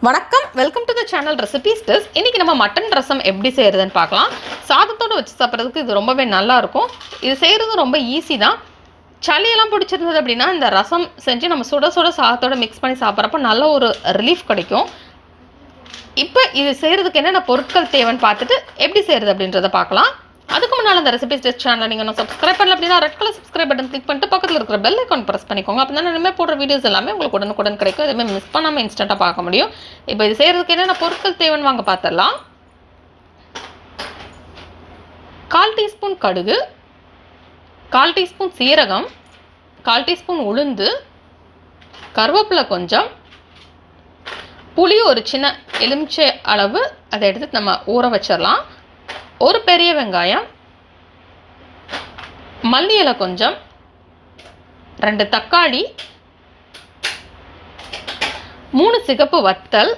வணக்கம், welcome to the channel recipes. இன்னைக்கு நம்ம மட்டன் ரசம் எப்படி செய்யறதுன்னு பார்க்கலாம். சாதத்தோடு வச்சு சாப்பிட்றதுக்கு இது ரொம்பவே நல்லா இருக்கும். இது செய்யறது ரொம்ப ஈஸி தான். சளியெல்லாம் பிடிச்சிருந்தது அப்படின்னா இந்த ரசம் செஞ்சு நம்ம சுட சுட சாதத்தோட மிக்ஸ் பண்ணி சாப்பிட்றப்ப நல்ல ஒரு ரிலீஃப் கிடைக்கும். இப்போ இது செய்யறதுக்கு என்னென்ன பொருட்கள் தேவைன்னு பார்த்துட்டு எப்படி செய்யறது அப்படின்றத பார்க்கலாம். அதுக்கு முன்னால் அந்த ரெசிபிஸ் டெஸ்ட் சேனலை நீங்கள் இன்னும் சப்ஸ்கிரைப் பண்ணல அப்படின்னா red colour subscribe button click பண்ணிட்டு பக்கத்தில் இருக்கிற பெல் ஐக்கான் ப்ரெஸ் பண்ணிக்கோங்க. அப்போ தான் இனிமேல் போடுற வீடியோஸ் எல்லாமே உங்களுக்கு உடனுக்குடன் கிடைக்கும். எதுவுமே மிஸ் பண்ணாமல் இன்ஸ்டண்ட்டாக பார்க்க முடியும். இப்போ இது செய்கிறதுக்கு என்னென்ன பொருட்கள் தேவைன்னு வாங்க பார்த்துடலாம். 1/4 டீஸ்பூன் கடுகு, 1/4 டீஸ்பூன் சீரகம், 1/4 டீஸ்பூன் உளுந்து, கருவேப்பிலை கொஞ்சம், புளி ஒரு சின்ன எலுமிச்சை அளவு அதை எடுத்து நம்ம ஊற வச்சிடலாம். ஒரு பெரிய வெங்காயம், மல்லி இலை கொஞ்சம், 2 தக்காளி, 3 சிகப்பு வத்தல்,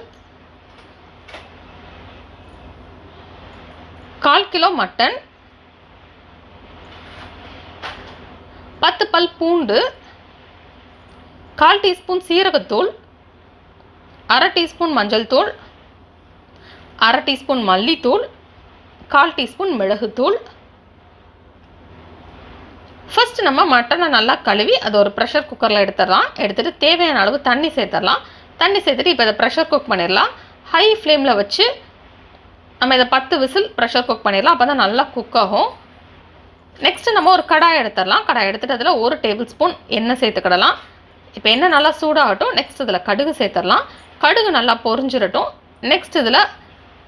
1/4 கிலோ மட்டன், 10 பல் பூண்டு, 1/4 டீஸ்பூன் சீரகத்தூள், 1/2 டீஸ்பூன் மஞ்சள் தூள், 1/2 டீஸ்பூன் மல்லித்தூள், 1/4 டீஸ்பூன் மிளகுத்தூள். ஃபர்ஸ்ட் நம்ம மட்டனை நல்லா கழுவி அதை ஒரு ப்ரெஷர் குக்கரில் எடுத்துட்டு தேவையான அளவு தண்ணி சேர்த்துடலாம். தண்ணி சேர்த்துட்டு இப்போ இதை ப்ரெஷர் குக் பண்ணிடலாம். ஹை ஃப்ளேமில் வச்சு நம்ம இதை 10 விசில் ப்ரெஷர் குக் பண்ணிடலாம். அப்போ தான் நல்லா குக் ஆகும். நெக்ஸ்ட்டு நம்ம ஒரு கடாய் எடுத்துடலாம். கடாய் எடுத்துகிட்டு அதில் 1 டேபிள் ஸ்பூன் எண்ணெய் சேர்த்துக்கிடலாம். இப்போ எண்ணெய் நல்லா சூடாகட்டும். நெக்ஸ்ட் இதில் கடுகு சேர்த்துடலாம். கடுகு நல்லா பொரிஞ்சிடட்டும். நெக்ஸ்ட் இதில்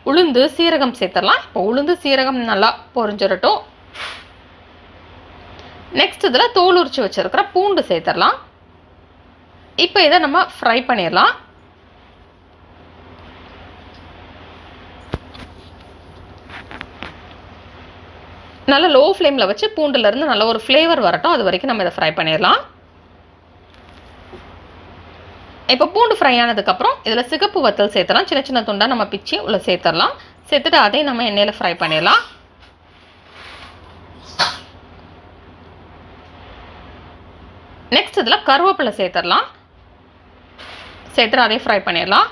உளுந்து சீரகம் சேர்த்துடலாம். இப்போ உளுந்து சீரகம் நல்லா பொரிஞ்சிடட்டும். நெக்ஸ்ட் இதில் தோல் உரிச்சு வச்சிருக்கிற பூண்டு சேர்த்துடலாம். இப்போ இதை நம்ம ஃப்ரை பண்ணிடலாம். நல்லா லோ ஃப்ளேமில் வச்சு பூண்டுலேருந்து நல்ல ஒரு ஃப்ளேவர் வரட்டும். அது வரைக்கும் நம்ம இதை ஃப்ரை பண்ணிடலாம். இப்போ பூண்டு ஃப்ரை ஆனதுக்கப்புறம் இதில் சிகப்பு வத்தல் சேர்த்துலாம். சின்ன சின்ன துண்டாக நம்ம பிச்சு உள்ள சேர்த்துடலாம். சேர்த்துட்டு அதையும் நம்ம எண்ணெயில் ஃப்ரை பண்ணிடலாம். நெக்ஸ்ட் இதில் கருவேப்பிலை சேர்த்துடலாம். சேர்த்துட்டு அதையும் ஃப்ரை பண்ணிடலாம்.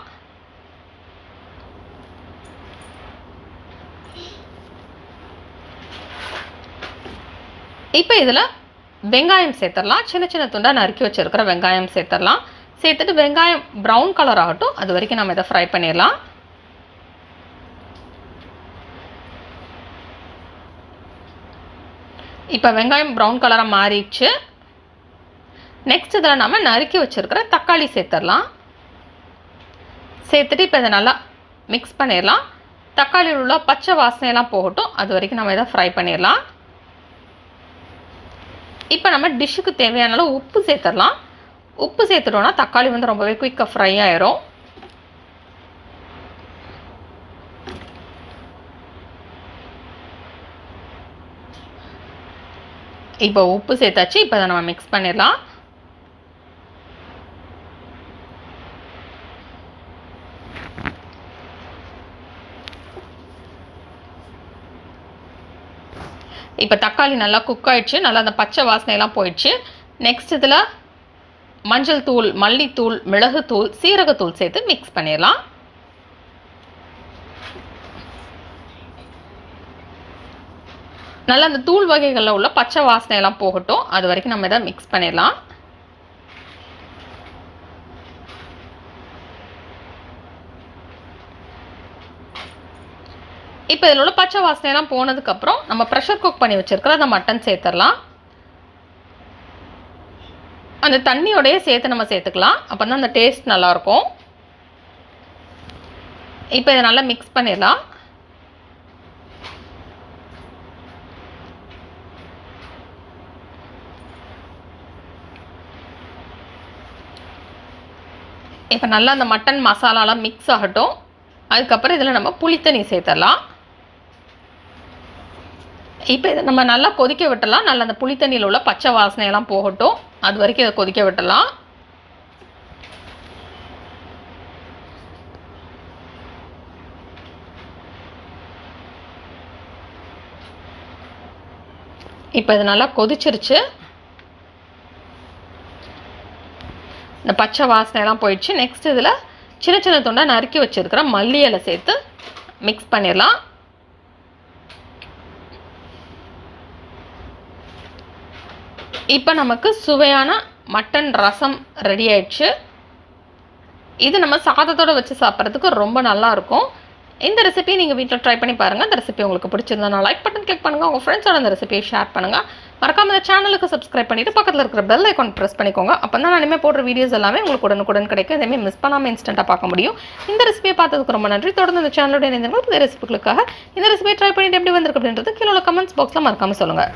இப்போ இதில் வெங்காயம் சேர்த்துடலாம். சின்ன சின்ன துண்டாக நறுக்கி வச்சுருக்கிற வெங்காயம் சேர்த்துடலாம். சேர்த்துட்டு வெங்காயம் ப்ரௌன் கலர் ஆகட்டும். அது வரைக்கும் நம்ம இதை ஃப்ரை பண்ணிடலாம். இப்போ வெங்காயம் ப்ரௌன் கலராக மாறிடுச்சு. நெக்ஸ்ட் இதில் நம்ம நறுக்கி வச்சுருக்கிற தக்காளி சேர்த்துடலாம். சேர்த்துட்டு இப்போ இதை நல்லா மிக்ஸ் பண்ணிடலாம். தக்காளியில் உள்ள பச்சை வாசனையெல்லாம் போகட்டும். அது வரைக்கும் நம்ம இதை ஃப்ரை பண்ணிடலாம். இப்போ நம்ம டிஷ்ஷுக்கு தேவையான அளவு உப்பு சேர்த்துடலாம். உப்பு சேர்த்துட்டோன்னா தக்காளி வந்து ரொம்பவே குயிக்காக ஃப்ரை ஆயிரும். இப்போ உப்பு சேர்த்தாச்சு. இப்போ அதை நம்ம மிக்ஸ் பண்ணிடலாம். இப்போ தக்காளி நல்லா குக் ஆயிடுச்சு. நல்லா அந்த பச்சை வாசனையெல்லாம் போயிடுச்சு. நெக்ஸ்ட் இதில் மஞ்சள் தூள், மல்லித்தூள், மிளகுத்தூள், சீரகத்தூள் சேர்த்து மிக்ஸ் பண்ணிடலாம். நல்லா அந்த தூள் வகைகளில் உள்ள பச்சை வாசனையெல்லாம் போகட்டும். அது வரைக்கும் நம்ம இதை மிக்ஸ் பண்ணிடலாம். இப்போ இதில் உள்ள பச்சை வாசனையெல்லாம் போனதுக்கப்புறம் நம்ம ப்ரெஷர் குக் பண்ணி வச்சுருக்கிற அந்த மட்டன் சேர்த்துடலாம். அந்த தண்ணியோடையே சேர்த்து நம்ம சேர்த்துக்கலாம். அப்போ தான் அந்த டேஸ்ட் நல்லாயிருக்கும். இப்போ இதை நல்லா மிக்ஸ் பண்ணிடலாம். இப்போ நல்லா அந்த மட்டன் மசாலாலாம் மிக்ஸ் ஆகட்டும். அதுக்கப்புறம் இதில் நம்ம புளித்தண்ணி சேர்த்துடலாம். இப்போ இதை நம்ம நல்லா கொதிக்க விட்டுடலாம். நல்லா அந்த புளித்தண்ணியில் உள்ள பச்சை வாசனையெல்லாம் போகட்டும். அது வரைக்கும் இதை கொதிக்க விட்டுடலாம். இப்போ இது நல்லா கொதிச்சிருச்சு. இந்த பச்சை வாசனைலாம் போயிடுச்சு. நெக்ஸ்ட் இதில் சின்ன சின்ன துண்டாக நறுக்கி வச்சுருக்கிற மல்லி இலை சேர்த்து மிக்ஸ் பண்ணிடலாம். இப்போ நமக்கு சுவையான மட்டன் ரசம் ரெடி ஆயிடுச்சு. இது நம்ம சாதத்தோடு வச்சு சாப்பிட்றதுக்கு ரொம்ப நல்லாயிருக்கும். இந்த ரெசிபி நீங்கள் வீட்டில் ட்ரை பண்ணி பாருங்கள். இந்த ரெசிபி உங்களுக்கு பிடிச்சிருந்தா லைக் பட்டன் கிளிக் பண்ணுங்கள். உங்கள் ஃப்ரெண்ட்ஸோட அந்த ரெசிபியை ஷேர் பண்ணுங்கள். மறக்காம இந்த சேனலுக்கு சப்ஸ்கிரைப் பண்ணிவிட்டு பக்கத்தில் இருக்கிற பெல் ஐக்கான் ப்ரெஸ் பண்ணிக்கோங்க. அப்போ தான் நான் இனிமேல் போடுற வீடியோஸ் எல்லாமே உங்களுக்கு உடனுக்குடன் கிடைக்கும். இதேமாதிரி மிஸ் பண்ணாமல் இன்ஸ்டண்ட்டாக பார்க்க முடியும். இந்த ரெசிபியை பார்த்ததுக்கு ரொம்ப நன்றி. தொடர்ந்து இந்த சேனலோட இணைந்தவங்க புதிய ரெசிபிகளுக்காக இந்த ரெசிபியை ட்ரை பண்ணிட்டு எப்படி வந்திருக்கு அப்படின்றது கீழே உள்ள கமெண்ட்ஸ் பாக்ஸில் மறக்காமல் சொல்லுங்கள்.